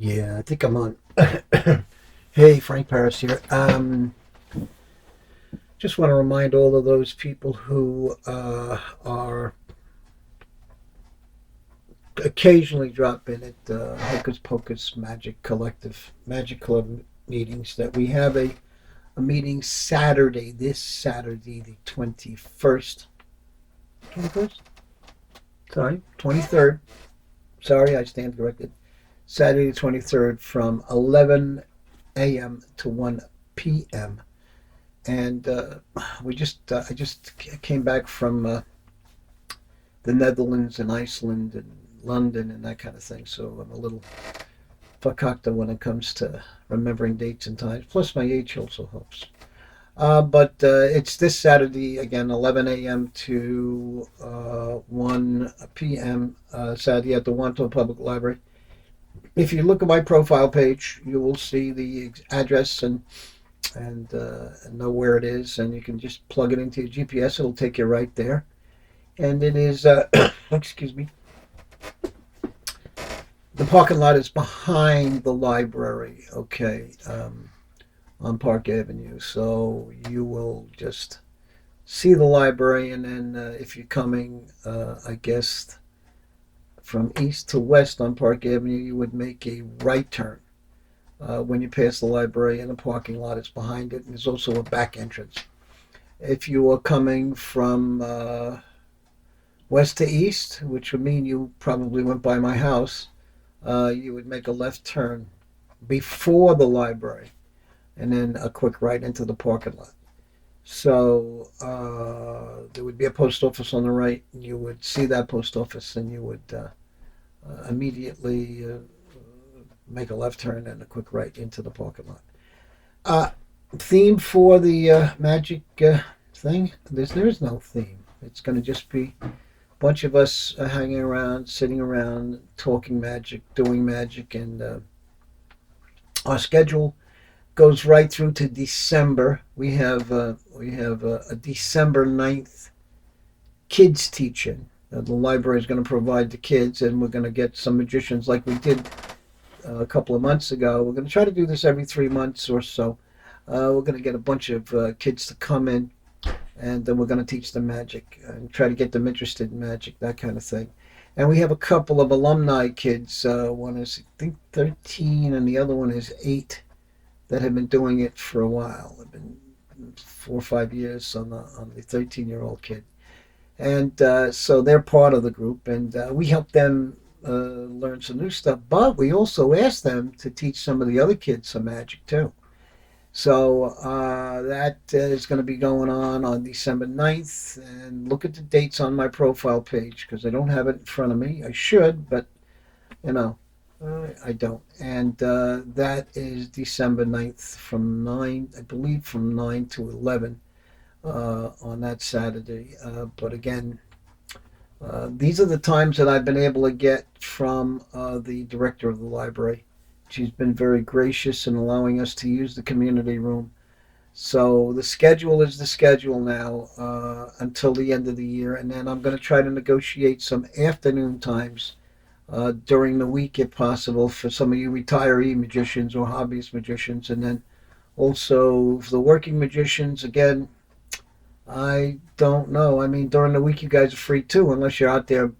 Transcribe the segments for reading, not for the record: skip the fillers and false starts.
Yeah, I think I'm on. Hey, Frank Paris here. Just want to remind all of those people who are occasionally drop in at Hocus Pocus Magic Club meetings that we have a meeting Saturday, this Saturday, the 21st. 21st? Sorry, 23rd. Sorry, I stand corrected. Saturday, the 23rd from 11 a.m. to 1 p.m. And I just came back from the Netherlands and Iceland and London and that kind of thing. So I'm a little fakakta when it comes to remembering dates and times. Plus, my age also helps. But it's this Saturday again, 11 a.m. to 1 p.m. Saturday at the Wanto Public Library. If you look at my profile page, you will see the address and know where it is, and you can just plug it into your GPS. It'll take you right there. And it is, excuse me, the parking lot is behind the library, okay, on Park Avenue. So you will just see the library, and then if you're coming, I guess, from east to west on Park Avenue, you would make a right turn. When you pass the library, and the parking lot is behind it, and there's also a back entrance. If you are coming from west to east, which would mean you probably went by my house, you would make a left turn before the library and then a quick right into the parking lot. So there would be a post office on the right. You would see that post office and you would immediately make a left turn and a quick right into the parking lot. Uh, Theme for the magic thing? There is no theme. It's going to just be bunch of us hanging around, sitting around, talking magic, doing magic, and our schedule goes right through to December. We have a December 9th kids teaching. The library is going to provide the kids, and we're going to get some magicians like we did a couple of months ago. We're going to try to do this every 3 months or so. We're going to get a bunch of kids to come in, and then we're going to teach them magic and try to get them interested in magic, that kind of thing. And we have a couple of alumni kids. One is, I think, 13, and the other one is 8, that have been doing it for a while. They've been 4 or 5 years on the 13-year-old kid, and so they're part of the group, and we help them learn some new stuff. But we also ask them to teach some of the other kids some magic too. So that is going to be going on December 9th. And look at the dates on my profile page because I don't have it in front of me. I should, but you know, I don't. And that is December 9th from 9, I believe, from 9 to 11 on that Saturday. But again, these are the times that I've been able to get from the director of the library. She's been very gracious in allowing us to use the community room. So the schedule is the schedule now until the end of the year, and then I'm going to try to negotiate some afternoon times during the week, if possible, for some of you retiree magicians or hobbyist magicians, and then also for the working magicians. Again, I don't know. I mean, during the week you guys are free too, unless you're out there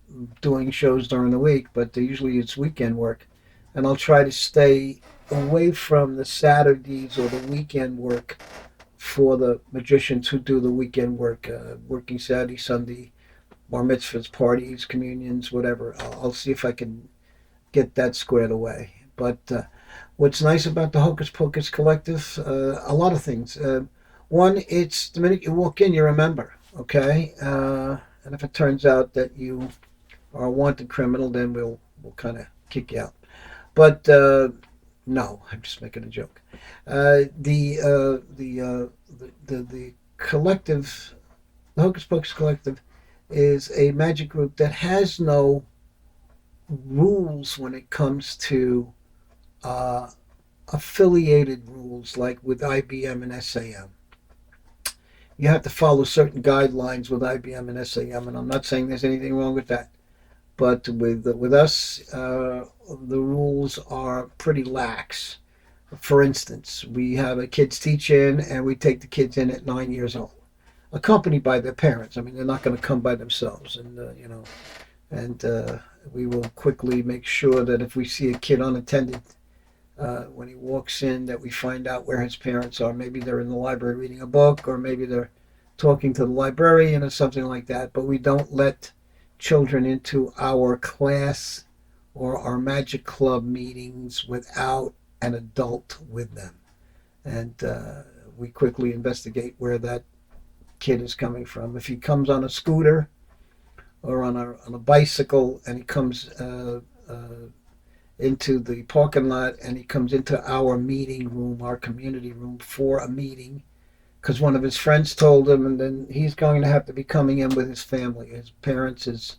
doing shows during the week. But usually it's weekend work, and I'll try to stay away from the Saturdays or the weekend work for the magicians who do the weekend work, working Saturday, Sunday, bar mitzvahs, parties, communions, whatever. I'll see if I can get that squared away. But what's nice about the Hocus Pocus Collective, a lot of things. One, it's the minute you walk in, you remember, okay? And if it turns out that you are a wanted criminal, then we'll kind of kick you out. But no, I'm just making a joke. The collective, the Hocus Pocus Collective, is a magic group that has no rules when it comes to uh, affiliated rules like with IBM and SAM. You have to follow certain guidelines with IBM and SAM, and I'm not saying there's anything wrong with that. But with us, the rules are pretty lax. For instance, we have a kids teach in, and we take the kids in at 9 years old, accompanied by their parents. I mean, they're not going to come by themselves, and and we will quickly make sure that if we see a kid unattended when he walks in, that we find out where his parents are. Maybe they're in the library reading a book, or maybe they're talking to the librarian or something like that. But we don't let children into our class or our magic club meetings without an adult with them. And we quickly investigate where that kid is coming from. If he comes on a scooter or on a bicycle, and he comes into the parking lot, and he comes into our meeting room, our community room, for a meeting because one of his friends told him, and then he's going to have to be coming in with his family, his parents, his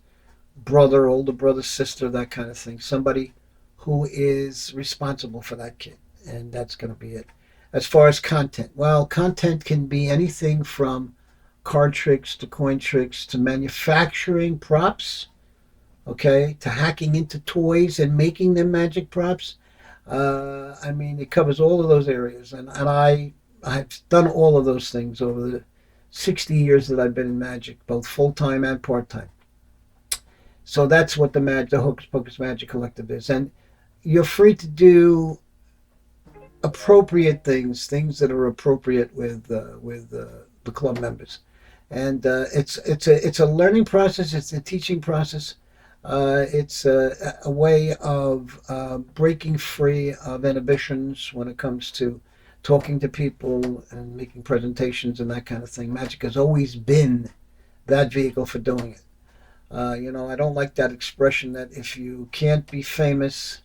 brother, older brother, sister, that kind of thing. Somebody who is responsible for that kid, and that's going to be it. As far as content, well, content can be anything from card tricks to coin tricks to manufacturing props, okay, to hacking into toys and making them magic props. I mean, it covers all of those areas, and I've done all of those things over the 60 years that I've been in magic, both full time and part time. So that's what the Hocus Pocus Magic Collective is, and you're free to do appropriate things, things that are appropriate with the club members, and it's a learning process. It's a teaching process. It's a way of breaking free of inhibitions when it comes to talking to people and making presentations and that kind of thing. Magic has always been that vehicle for doing it. I don't like that expression that if you can't be famous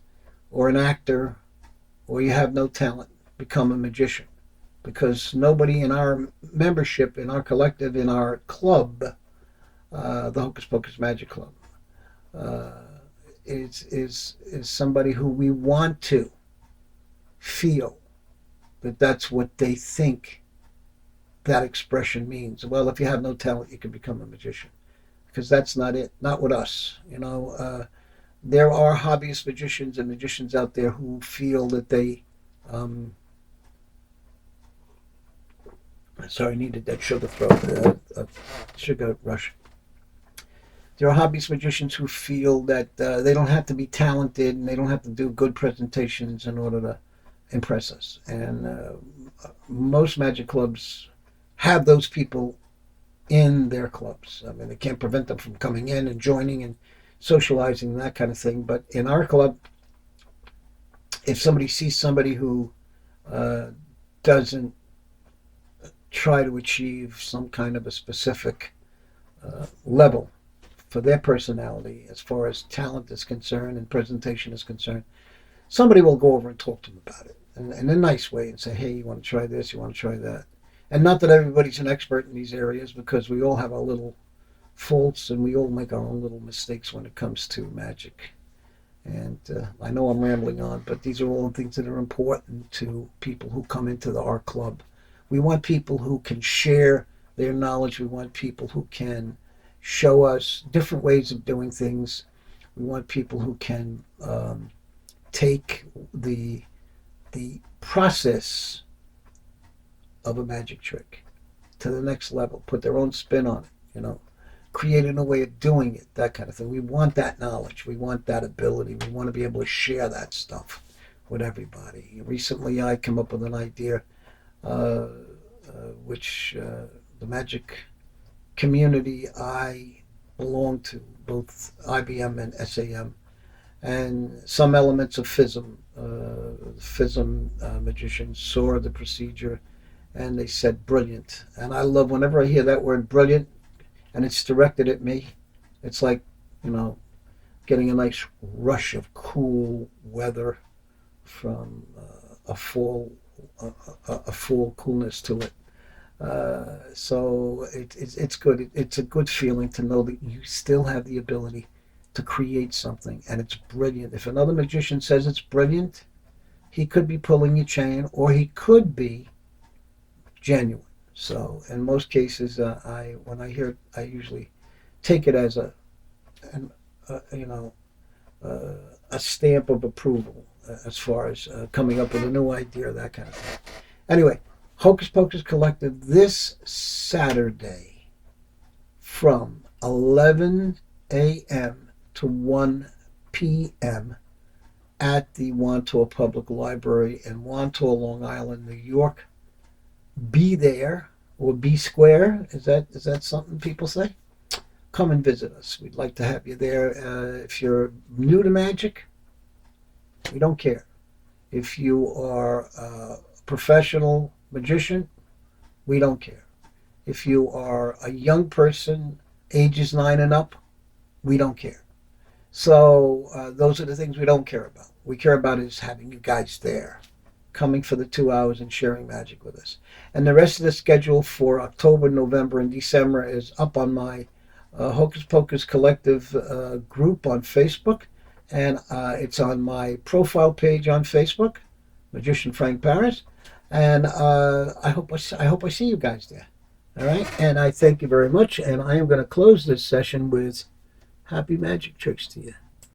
or an actor or you have no talent, become a magician. Because nobody in our membership, in our collective, in our club, the Hocus Pocus Magic Club, uh, is somebody who we want to feel that that's what they think that expression means. Well, if you have no talent, you can become a magician, because that's not it. Not with us. There are hobbyist magicians and magicians out there who feel that they. Sorry, I needed that sugar throat, sugar rush. There are hobbyist magicians who feel that they don't have to be talented and they don't have to do good presentations in order to impress us. And most magic clubs have those people in their clubs. I mean, they can't prevent them from coming in and joining and socializing and that kind of thing. But in our club, if somebody sees somebody who uh, doesn't try to achieve some kind of a specific level for their personality as far as talent is concerned and presentation is concerned, somebody will go over and talk to them about it in a nice way and say, hey, you want to try this, you want to try that. And not that everybody's an expert in these areas, because we all have our little faults and we all make our own little mistakes when it comes to magic. And I know I'm rambling on, but these are all the things that are important to people who come into our club. We want people who can share their knowledge. We want people who can show us different ways of doing things. We want people who can take the process of a magic trick to the next level, put their own spin on it, create a new way of doing it, that kind of thing. We want that knowledge. We want that ability. We want to be able to share that stuff with everybody. Recently, I came up with an idea, which the magic community I belong to, both IBM and SAM, and some elements of FISM. FISM magicians saw the procedure and they said brilliant. And I love whenever I hear that word brilliant and it's directed at me, it's like, you know, getting a nice rush of cool weather from a full coolness to it. So it's good. It's a good feeling to know that you still have the ability to create something, and it's brilliant. If another magician says it's brilliant, he could be pulling your chain, or he could be genuine. So in most cases, I when I hear it, I usually take it as a stamp of approval as far as coming up with a new idea, that kind of thing. Anyway, Hocus Pocus Collective this Saturday from 11 a.m. to 1 p.m. at the Wantor Public Library in Wantor, Long Island, New York. Be there, or be square. Is that something people say? Come and visit us. We'd like to have you there. If you're new to magic, we don't care. If you are a professional magician, we don't care. If you are a young person, ages 9 and up, we don't care. So those are the things we don't care about. We care about is having you guys there, coming for the 2 hours and sharing magic with us. And the rest of the schedule for October, November, and December is up on my Hocus Pocus Collective group on Facebook, and it's on my profile page on Facebook, Magician Frank Paris, and I hope I see you guys there. All right, and I thank you very much, and I am going to close this session with happy magic tricks to you.